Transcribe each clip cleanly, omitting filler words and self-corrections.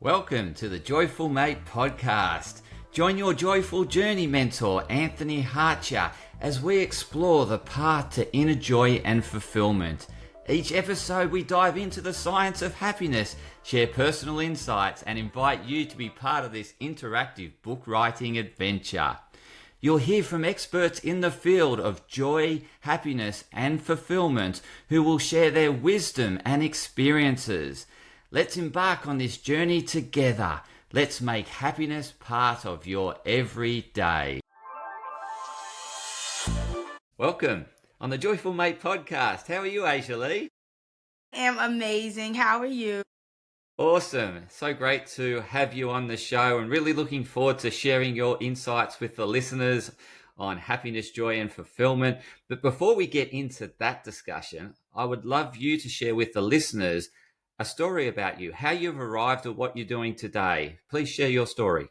Welcome to the Joyful Mate podcast. Join your joyful journey mentor, Anthony Hartcher, as we explore the path to inner joy and fulfillment. Each episode we dive into the science of happiness, share personal insights, and invite you to be part of this interactive book writing adventure. You'll hear from experts in the field of joy, happiness, and fulfillment who will share their wisdom and experiences. Let's embark on this journey together. Let's make happiness part of your everyday. Welcome on the Joyful Mate podcast. How are you, Asia Lee? I am amazing. How are you? Awesome. So great to have you on the show and really looking forward to sharing your insights with the listeners on happiness, joy, and fulfillment. But before we get into that discussion, I would love you to share with the listeners a story about you, how you've arrived at what you're doing today. Please share your story.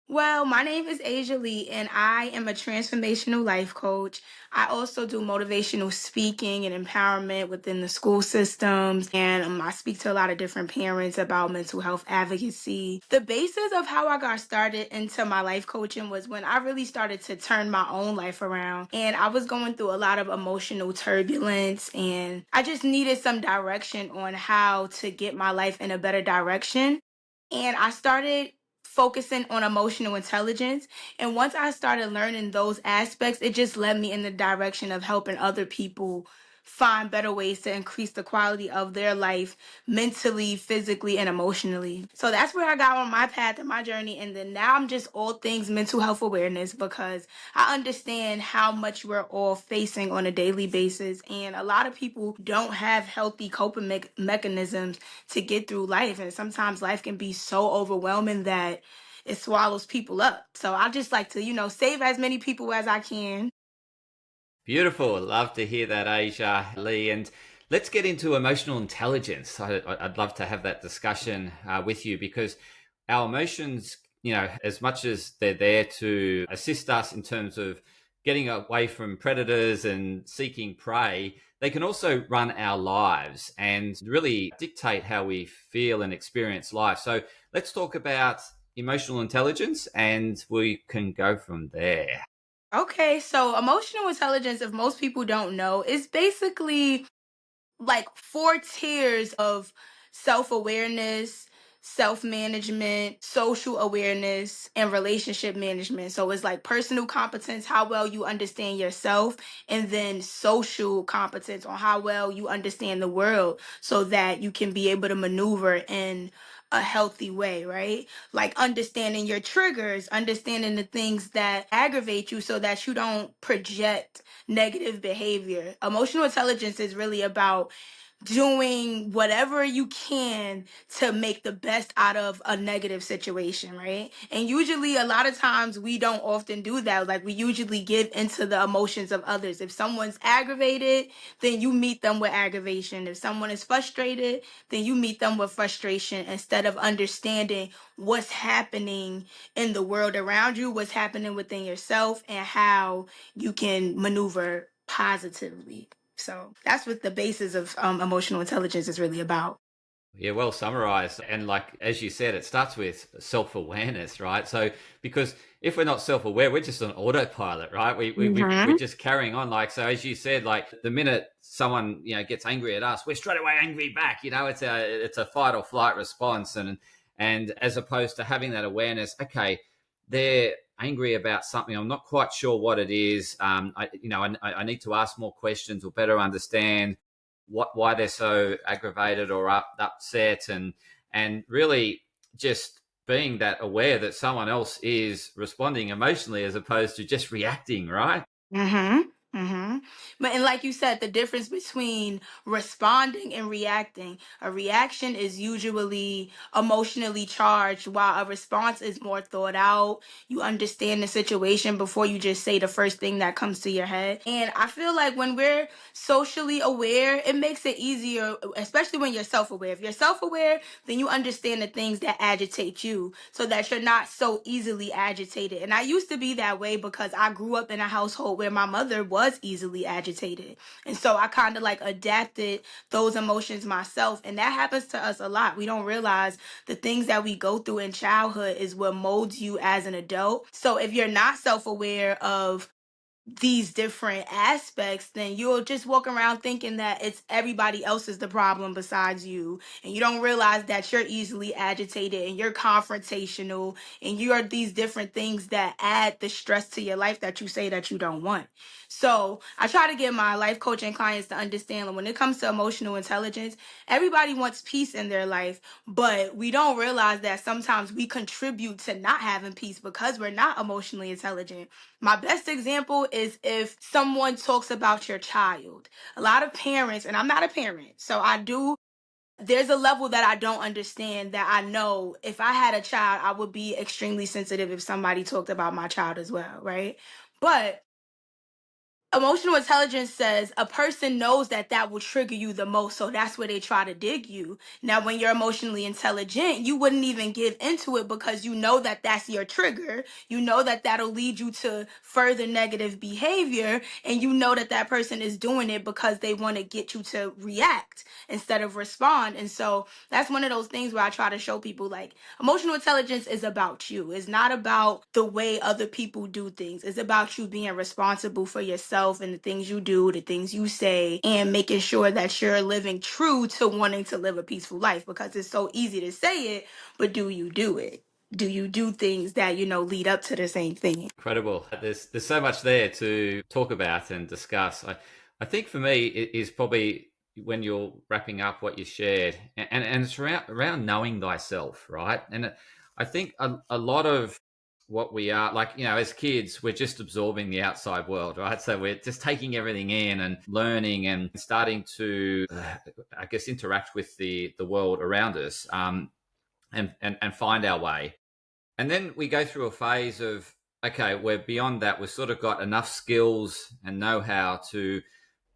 Well, my name is Asia Lee, and I am a transformational life coach. I also do motivational speaking and empowerment within the school systems, and I speak to a lot of different parents about mental health advocacy. The basis of how I got started into my life coaching was when I really started to turn my own life around, and I was going through a lot of emotional turbulence, and I just needed some direction on how to get my life in a better direction. And I started focusing on emotional intelligence. And once I started learning those aspects, it just led me in the direction of helping other people find better ways to increase the quality of their life mentally, physically, and emotionally. So that's where I got on my path and my journey. And then now I'm just all things mental health awareness because I understand how much we're all facing on a daily basis. And a lot of people don't have healthy coping mechanisms to get through life. And sometimes life can be so overwhelming that it swallows people up. So I just like to, save as many people as I can. Beautiful. Love to hear that, Asia Lee. And let's get into emotional intelligence. I'd love to have that discussion with you because our emotions, as much as they're there to assist us in terms of getting away from predators and seeking prey, they can also run our lives and really dictate how we feel and experience life. So let's talk about emotional intelligence and we can go from there. Okay, so emotional intelligence, if most people don't know, is basically like four tiers of self awareness, self management, social awareness, and relationship management. So it's like personal competence, how well you understand yourself, and then social competence on how well you understand the world so that you can be able to maneuver in a healthy way, right? Like understanding your triggers, understanding the things that aggravate you so that you don't project negative behavior. Emotional intelligence is really about doing whatever you can to make the best out of a negative situation, right? And usually, a lot of times, we don't often do that. Like, we usually give into the emotions of others. If someone's aggravated, then you meet them with aggravation. If someone is frustrated, then you meet them with frustration instead of understanding what's happening in the world around you, what's happening within yourself, and how you can maneuver positively. So that's what the basis of emotional intelligence is really about. Yeah, well summarized. And like, as you said, it starts with self-awareness, right? So, because if we're not self-aware, we're just on autopilot, right? We're just carrying on. Like, so as you said, like the minute someone, gets angry at us, we're straight away angry back. It's a fight or flight response. And as opposed to having that awareness, okay, they're angry about something. I'm not quite sure what it is. I need to ask more questions or better understand why they're so aggravated or upset, and really just being that aware that someone else is responding emotionally as opposed to just reacting, right? Mm-hmm. Mm-hmm. And like you said, the difference between responding and reacting. A reaction is usually emotionally charged, while a response is more thought out. You understand the situation before you just say the first thing that comes to your head. And I feel like when we're socially aware, it makes it easier, especially when you're self-aware. If you're self-aware, then you understand the things that agitate you so that you're not so easily agitated. And I used to be that way because I grew up in a household where my mother was was easily agitated. And so I kind of like adapted those emotions myself. And that happens to us a lot. We don't realize the things that we go through in childhood is what molds you as an adult. So if you're not self aware of these different aspects, then you'll just walk around thinking that it's everybody else is the problem besides you. And you don't realize that you're easily agitated and you're confrontational and you are these different things that add the stress to your life that you say that you don't want. So I try to get my life coaching clients to understand that when it comes to emotional intelligence, everybody wants peace in their life, but we don't realize that sometimes we contribute to not having peace because we're not emotionally intelligent. My best example is if someone talks about your child. A lot of parents, and I'm not a parent, so there's a level that I don't understand that I know if I had a child, I would be extremely sensitive if somebody talked about my child as well, right? But emotional intelligence says a person knows that that will trigger you the most, so that's where they try to dig you. Now, when you're emotionally intelligent, you wouldn't even give into it because you know that that's your trigger. You know that that'll lead you to further negative behavior, and you know that that person is doing it because they want to get you to react instead of respond. And so that's one of those things where I try to show people like emotional intelligence is about you. It's not about the way other people do things. It's about you being responsible for yourself and the things you do, the things you say, and making sure that you're living true to wanting to live a peaceful life, because it's so easy to say it, but do you do it? Do you do things that, lead up to the same thing? Incredible. There's so much there to talk about and discuss. I think for me it is probably when you're wrapping up what you shared, and it's around knowing thyself, right? And I think a lot of what we are, like, as kids, we're just absorbing the outside world, right? So we're just taking everything in and learning and starting to, I guess, interact with the world around us, and find our way. And then we go through a phase of, okay, we're beyond that. We've sort of got enough skills and know how to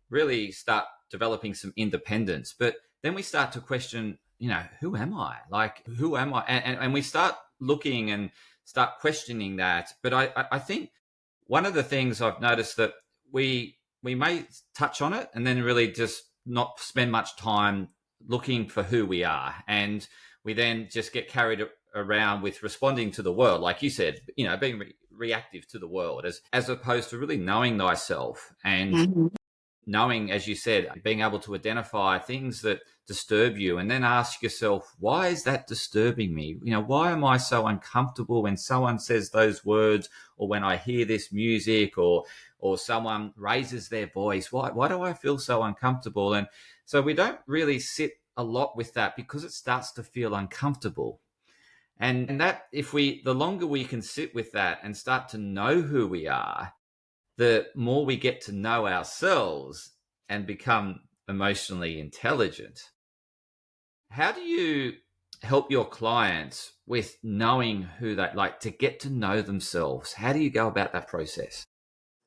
really start developing some independence. But then we start to question, who am I? Like, who am I? And we start looking and start questioning that. But I think one of the things I've noticed that we may touch on it and then really just not spend much time looking for who we are. And we then just get carried around with responding to the world, like you said, being reactive to the world, as opposed to really knowing thyself and knowing, as you said, being able to identify things that disturb you and then ask yourself, why is that disturbing me? Why am I so uncomfortable when someone says those words, or when I hear this music, or someone raises their voice? Why do I feel so uncomfortable? And so we don't really sit a lot with that because it starts to feel uncomfortable. And that, the longer we can sit with that and start to know who we are, the more we get to know ourselves and become emotionally intelligent. How do you help your clients with knowing who they like, to get to know themselves? How do you go about that process?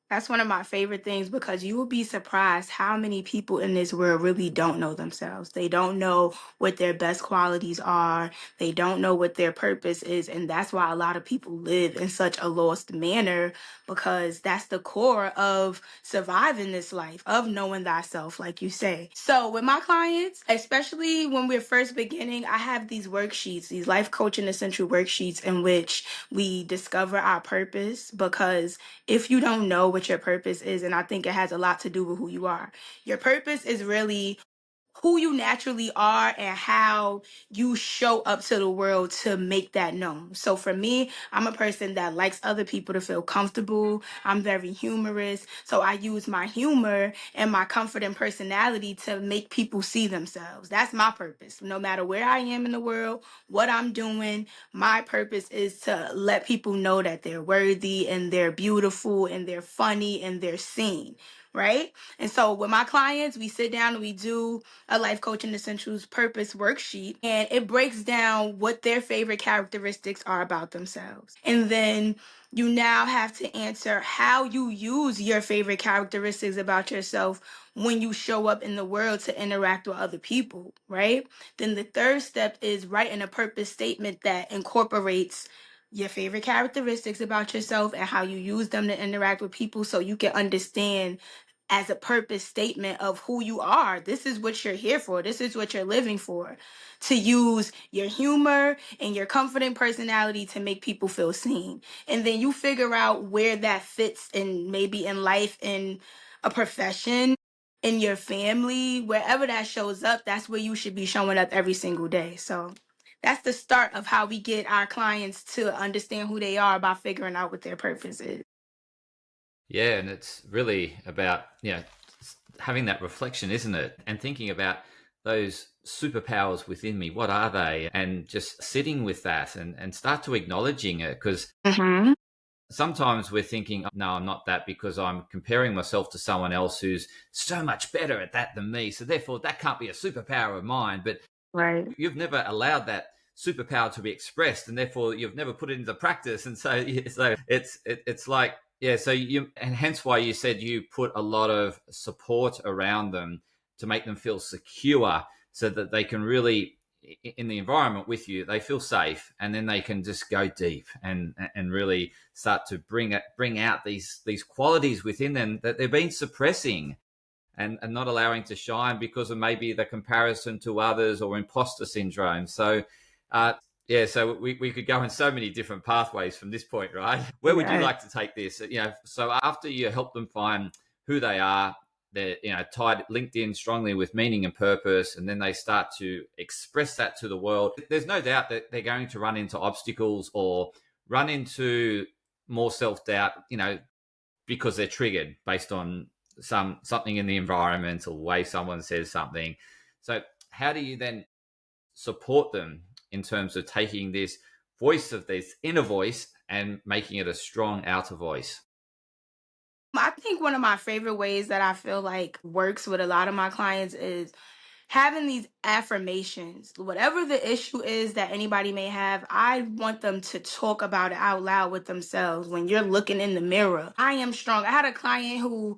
That's one of my favorite things, because you will be surprised how many people in this world really don't know themselves. They don't know what their best qualities are. They don't know what their purpose is. And that's why a lot of people live in such a lost manner, because that's the core of surviving this life, of knowing thyself, like you say. So with my clients, especially when we're first beginning, I have these worksheets, these life coaching essential worksheets, in which we discover our purpose. Because if you don't know what your purpose is, and I think it has a lot to do with who you are, your purpose is really who you naturally are and how you show up to the world to make that known. So for me, I'm a person that likes other people to feel comfortable. I'm very humorous. So I use my humor and my comfort and personality to make people see themselves. That's my purpose. No matter where I am in the world, what I'm doing, my purpose is to let people know that they're worthy and they're beautiful and they're funny and they're seen. Right? And so with my clients, we sit down and we do a life coaching essentials purpose worksheet, and it breaks down what their favorite characteristics are about themselves. And then you now have to answer how you use your favorite characteristics about yourself when you show up in the world to interact with other people, right? Then the third step is writing a purpose statement that incorporates your favorite characteristics about yourself and how you use them to interact with people so you can understand as a purpose statement of who you are. This is what you're here for. This is what you're living for. To use your humor and your comforting personality to make people feel seen. And then you figure out where that fits in, maybe in life, in a profession, in your family, wherever that shows up, that's where you should be showing up every single day. So that's the start of how we get our clients to understand who they are by figuring out what their purpose is. Yeah, and it's really about, having that reflection, isn't it? And thinking about those superpowers within me. What are they? And just sitting with that and start to acknowledging it. Because Mm-hmm. sometimes we're thinking, no, I'm not that because I'm comparing myself to someone else who's so much better at that than me. So therefore, that can't be a superpower of mine. But Right. you've never allowed that superpower to be expressed, and therefore you've never put it into practice. And so it's like, yeah, so you, and hence why you said you put a lot of support around them to make them feel secure, so that they can really, in the environment with you, they feel safe, and then they can just go deep and really start to bring out these qualities within them that they've been suppressing and not allowing to shine because of maybe the comparison to others or imposter syndrome. So, yeah, so we could go in so many different pathways from this point, right? Where would you Yeah. like to take this? So after you help them find who they are, they're tied, linked in strongly with meaning and purpose, and then they start to express that to the world. There's no doubt that they're going to run into obstacles or run into more self doubt, because they're triggered based on something in the environment or the way someone says something. So how do you then support them in terms of taking this voice of this inner voice and making it a strong outer voice? I think one of my favorite ways that I feel like works with a lot of my clients is having these affirmations. Whatever the issue is that anybody may have, I want them to talk about it out loud with themselves when you're looking in the mirror. I am strong. I had a client who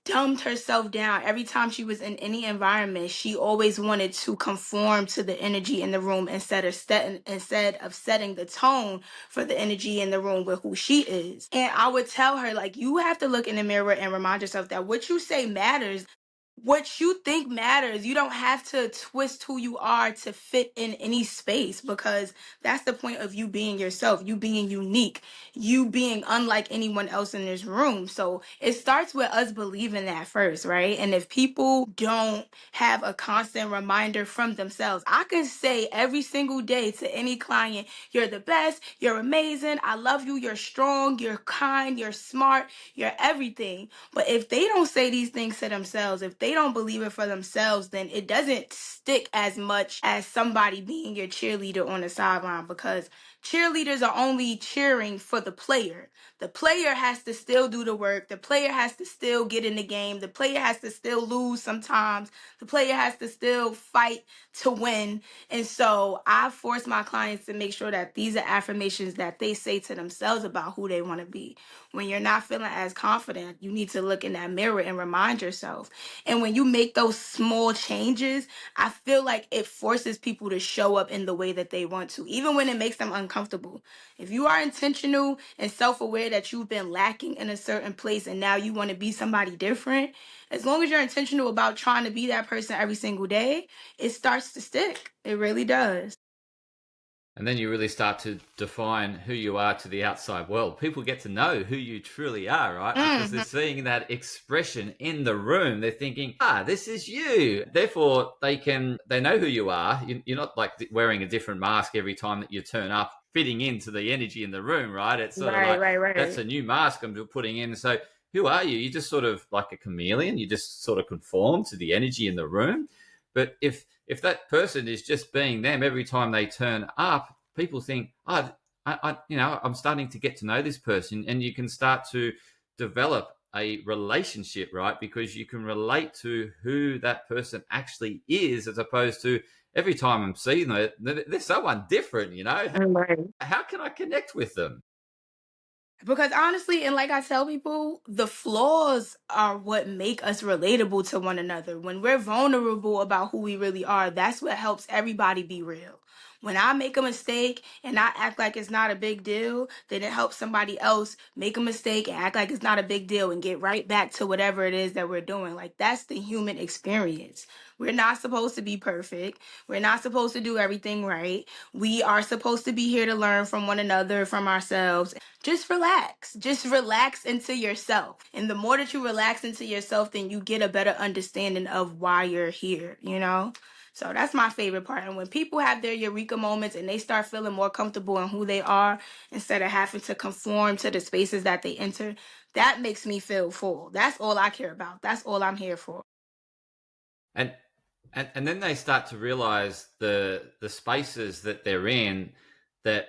dumbed herself down every time she was in any environment. She always wanted to conform to the energy in the room instead of setting the tone for the energy in the room with who she is. And I would tell her, like, you have to look in the mirror and remind yourself that what you say matters. What you think matters. You don't have to twist who you are to fit in any space, because that's the point of you being yourself, you being unique, you being unlike anyone else in this room. So it starts with us believing that first, right? And if people don't have a constant reminder from themselves, I can say every single day to any client, you're the best, you're amazing, I love you, you're strong, you're kind, you're smart, you're everything. But if they don't say these things to themselves, if they don't believe it for themselves, then it doesn't stick as much as somebody being your cheerleader on the sideline, because cheerleaders are only cheering for the player. The player has to still do the work. The player has to still get in the game. The player has to still lose sometimes. The player has to still fight to win. And so I force my clients to make sure that these are affirmations that they say to themselves about who they want to be. When you're not feeling as confident, you need to look in that mirror and remind yourself. And when you make those small changes, I feel like it forces people to show up in the way that they want to, even when it makes them uncomfortable. If you are intentional and self aware that you've been lacking in a certain place and now you want to be somebody different, as long as you're intentional about trying to be that person every single day, it starts to stick. It really does. And then you really start to define who you are to the outside world. People get to know who you truly are, right? Because they're Mhm. seeing that expression in the room. They're thinking, this is you. Therefore, they know who you are. You're not like wearing a different mask every time that you turn up, fitting into the energy in the room, right? It's sort of Right, like, right, that's right. a new mask I'm putting in. So who are you? You're just sort of like a chameleon. You just sort of conform to the energy in the room. But if that person is just being them every time they turn up, people think, I'm starting to get to know this person, and you can start to develop a relationship, right? Because you can relate to who that person actually is, as opposed to every time I'm seeing them, they're someone different, Right. How can I connect with them? Because honestly, and like I tell people, the flaws are what make us relatable to one another. When we're vulnerable about who we really are, that's what helps everybody be real. When I make a mistake and I act like it's not a big deal, then it helps somebody else make a mistake and act like it's not a big deal and get right back to whatever it is that we're doing. Like, that's the human experience. We're not supposed to be perfect. We're not supposed to do everything right. We are supposed to be here to learn from one another, from ourselves. Just relax. Just relax into yourself. And the more that you relax into yourself, then you get a better understanding of why you're here, you know? So that's my favorite part. And when people have their eureka moments and they start feeling more comfortable in who they are instead of having to conform to the spaces that they enter, that makes me feel full. That's all I care about. That's all I'm here for. And and then they start to realize the spaces that they're in that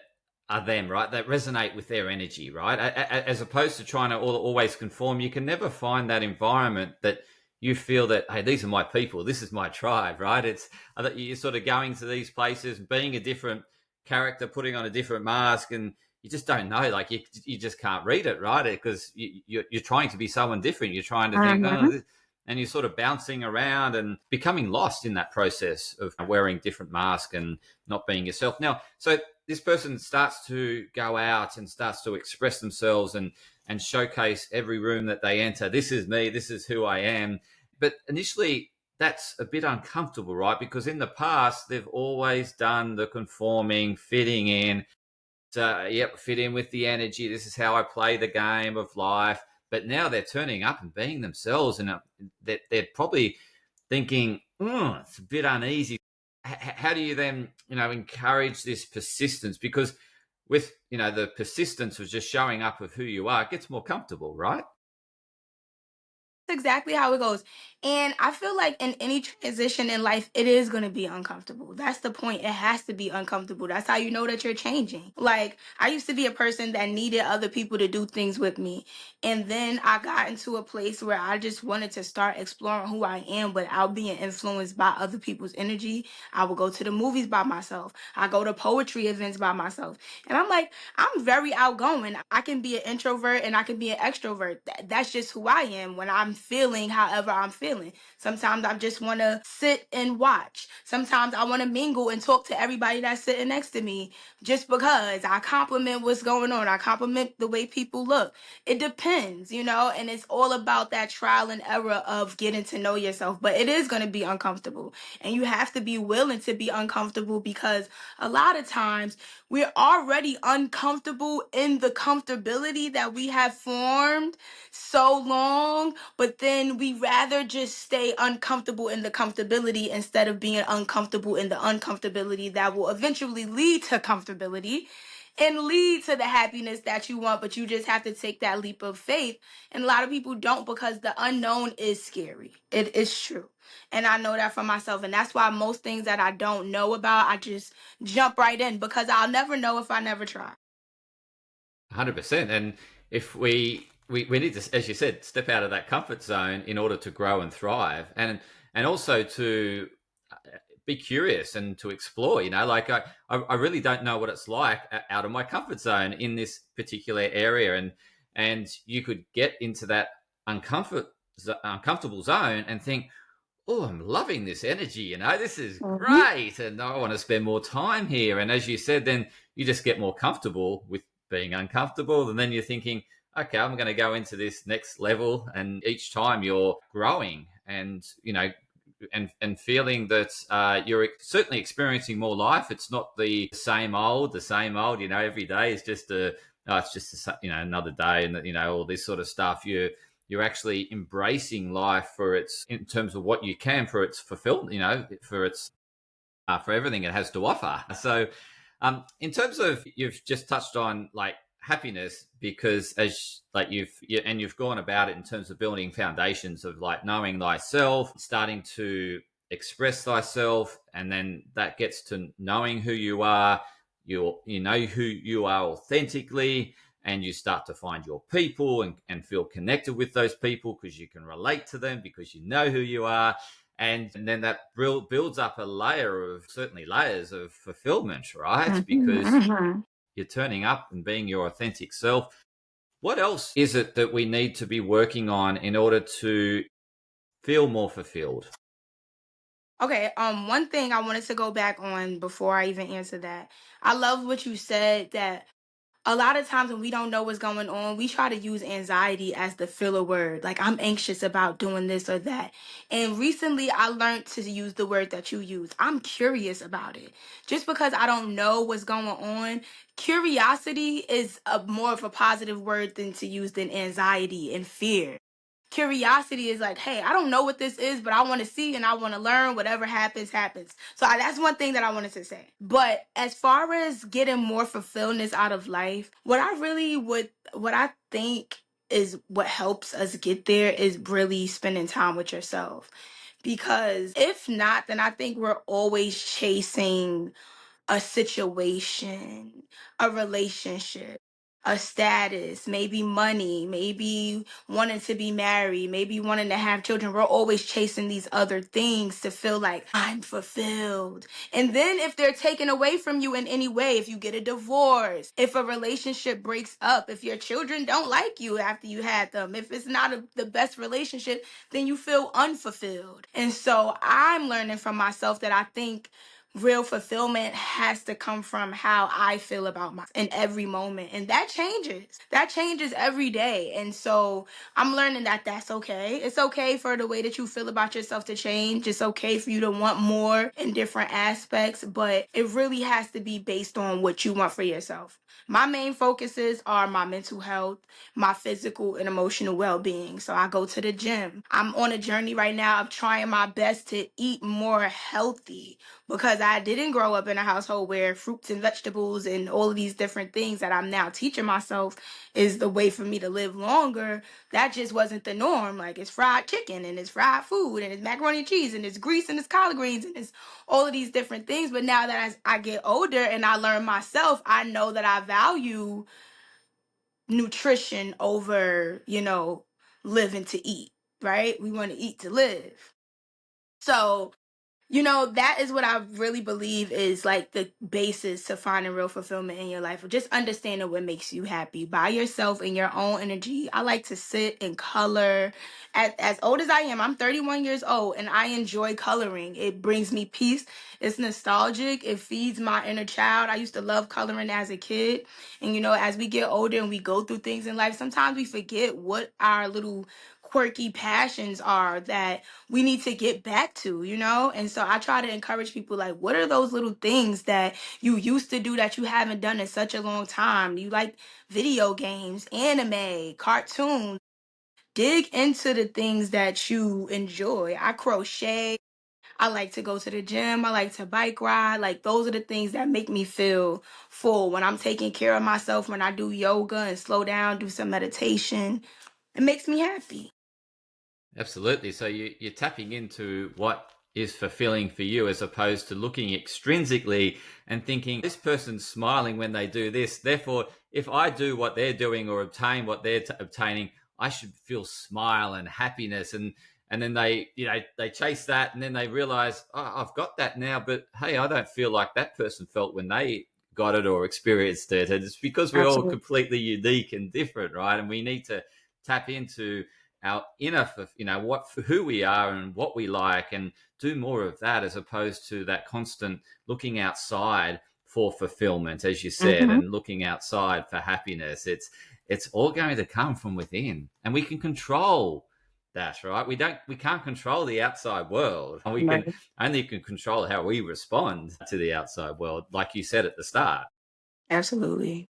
are them, right? That resonate with their energy, right? As opposed to trying to always conform, you can never find that environment that you feel that, hey, these are my people, this is my tribe, right? It's that you're sort of going to these places, being a different character, putting on a different mask, and you just don't know. Like you just can't read it, right? Because you're trying to be someone different. You're trying to think, oh, and you're sort of bouncing around and becoming lost in that process of wearing different masks and not being yourself. Now, so this person starts to go out and starts to express themselves and showcase every room that they enter. This is me. This is who I am. But initially, that's a bit uncomfortable, right? Because in the past, they've always done the conforming, fitting in. So, yep, fit in with the energy. This is how I play the game of life. But now they're turning up and being themselves, and they're probably thinking, it's a bit uneasy. How do you then, encourage this persistence? Because with, the persistence of just showing up of who you are, it gets more comfortable, right? Exactly how it goes. And I feel like in any transition in life, it is going to be uncomfortable. That's the point. It has to be uncomfortable. That's how you know that you're changing. Like, I used to be a person that needed other people to do things with me. And then I got into a place where I just wanted to start exploring who I am without being influenced by other people's energy. I would go to the movies by myself. I go to poetry events by myself. And I'm like, I'm very outgoing. I can be an introvert and I can be an extrovert. That's just who I am when I'm feeling however I'm feeling. Sometimes I just want to sit and watch. Sometimes I want to mingle and talk to everybody that's sitting next to me just because I compliment what's going on. I compliment the way people look. It depends, and it's all about that trial and error of getting to know yourself. But it is going to be uncomfortable. And you have to be willing to be uncomfortable because a lot of times we're already uncomfortable in the comfortability that we have formed so long, but then we rather just stay uncomfortable in the comfortability instead of being uncomfortable in the uncomfortability that will eventually lead to comfortability and lead to the happiness that you want, but you just have to take that leap of faith. And a lot of people don't because the unknown is scary. It is true. And I know that for myself. And that's why most things that I don't know about, I just jump right in because I'll never know if I never try. 100%. And if we need to, as you said, step out of that comfort zone in order to grow and thrive, and also to be curious and to explore. Like I really don't know what it's like out of my comfort zone in this particular area, and you could get into that uncomfortable zone and think, oh, I'm loving this energy, this is Mm-hmm. great, and I want to spend more time here. And as you said, then you just get more comfortable with being uncomfortable, and then you're thinking, okay, I'm going to go into this next level, and each time you're growing, and and feeling that you're certainly experiencing more life. It's not the same old. Every day is just it's just another day, and all this sort of stuff. You're actually embracing life for its, in terms of what you can, for its fulfillment, for its for everything it has to offer. So in terms of, you've just touched on like happiness, because as like you've gone about it in terms of building foundations of like knowing thyself, starting to express thyself, and then that gets to knowing who you are. You know who you are authentically, and you start to find your people and feel connected with those people because you can relate to them, because you know who you are. And then that builds up a certainly layers of fulfillment, right? Because Mm-hmm. you're turning up and being your authentic self. What else is it that we need to be working on in order to feel more fulfilled? Okay, one thing I wanted to go back on before I even answer that. I love what you said that a lot of times when we don't know what's going on, we try to use anxiety as the filler word. Like, I'm anxious about doing this or that. And recently I learned to use the word that you use. I'm curious about it. Just because I don't know what's going on, curiosity is a more of a positive word than to use than anxiety and fear. Curiosity is like, hey, I don't know what this is, but I want to see and I want to learn. Whatever happens, happens. So that's one thing that I wanted to say. But as far as getting more fulfillment out of life, what I think is what helps us get there is really spending time with yourself. Because if not, then I think we're always chasing a situation, a relationship, a status, maybe money, maybe wanting to be married, maybe wanting to have children. We're always chasing these other things to feel like I'm fulfilled. And then if they're taken away from you in any way, if you get a divorce, if a relationship breaks up, if your children don't like you after you had them, if it's not the best relationship, then you feel unfulfilled. And so I'm learning from myself that I think real fulfillment has to come from how I feel about my in every moment. And that changes. That changes every day. And so I'm learning that that's okay. It's okay for the way that you feel about yourself to change. It's okay for you to want more in different aspects, but it really has to be based on what you want for yourself. My main focuses are my mental health, my physical and emotional well-being. So I go to the gym. I'm on a journey right now of trying my best to eat more healthy because I didn't grow up in a household where fruits and vegetables and all of these different things that I'm now teaching myself is the way for me to live longer. That just wasn't the norm. Like, it's fried chicken and it's fried food and it's macaroni and cheese and it's grease and it's collard greens and it's all of these different things. But now that as I get older and I learn myself, I know that I value nutrition over, living to eat, right? We want to eat to live. So that is what I really believe is like the basis to finding real fulfillment in your life. Just understanding what makes you happy by yourself in your own energy. I like to sit and color. As old as I am, I'm 31 years old and I enjoy coloring. It brings me peace. It's nostalgic. It feeds my inner child. I used to love coloring as a kid. And as we get older and we go through things in life, sometimes we forget what our little quirky passions are that we need to get back to. And so I try to encourage people like, what are those little things that you used to do that you haven't done in such a long time? You like video games, anime, cartoons. Dig into the things that you enjoy. I crochet. I like to go to the gym. I like to bike ride. Like, those are the things that make me feel full. When I'm taking care of myself, when I do yoga and slow down, do some meditation, it makes me happy. Absolutely. So you're tapping into what is fulfilling for you as opposed to looking extrinsically and thinking this person's smiling when they do this. Therefore, if I do what they're doing or obtain what they're obtaining, I should feel smile and happiness. And then they chase that and then they realize, oh, I've got that now, but hey, I don't feel like that person felt when they got it or experienced it. And it's because we're all Absolutely. completely unique and different, right? And we need to tap into our inner, who we are and what we like, and do more of that as opposed to that constant looking outside for fulfillment, as you said, Mm-hmm. and looking outside for happiness. It's all going to come from within, and we can control that, right? We can't control the outside world. We can Right. only can control how we respond to the outside world, like you said at the start. Absolutely.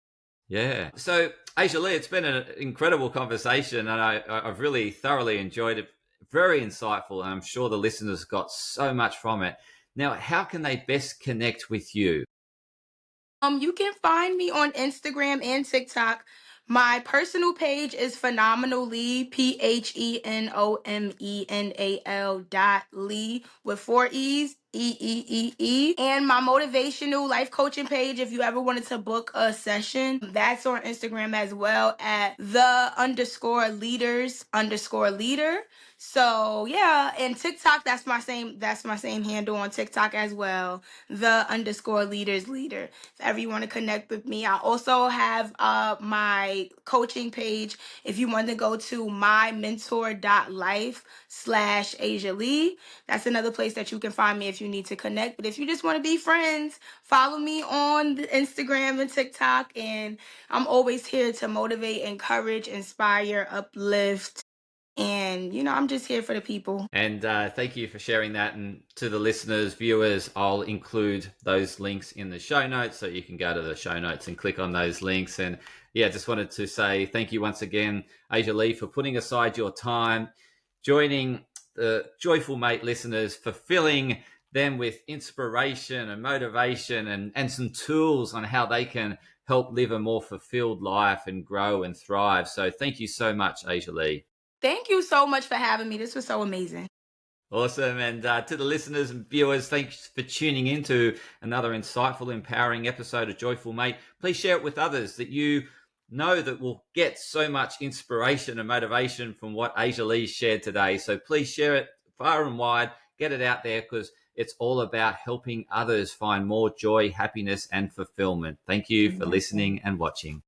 Yeah. So, Asia Lee, it's been an incredible conversation, and I've really thoroughly enjoyed it. Very insightful, and I'm sure the listeners got so much from it. Now, how can they best connect with you? You can find me on Instagram and TikTok. My personal page is phenomenally PHENOMENAL dot Lee with 4 E's. And my motivational life coaching page, if you ever wanted to book a session, that's on Instagram as well at the_leaders_leader. So yeah, and TikTok, that's my same handle on TikTok as well, the_leader. If ever you want to connect with me. I also have my coaching page. If you want to go to mymentor.life/Asia Lee, that's another place that you can find me if you need to connect. But if you just want to be friends, follow me on the Instagram and TikTok. And I'm always here to motivate, encourage, inspire, uplift. And, I'm just here for the people. And thank you for sharing that. And to the listeners, viewers, I'll include those links in the show notes so you can go to the show notes and click on those links. And yeah, just wanted to say thank you once again, Asia Lee, for putting aside your time, joining the Joyful Mate listeners, fulfilling them with inspiration and motivation and some tools on how they can help live a more fulfilled life and grow and thrive. So thank you so much, Asia Lee. Thank you so much for having me. This was so amazing. Awesome. And to the listeners and viewers, thanks for tuning in to another insightful, empowering episode of Joyful Mate. Please share it with others that you know that will get so much inspiration and motivation from what Asia Lee shared today. So please share it far and wide, get it out there, because it's all about helping others find more joy, happiness, and fulfillment. Thank you for listening and watching.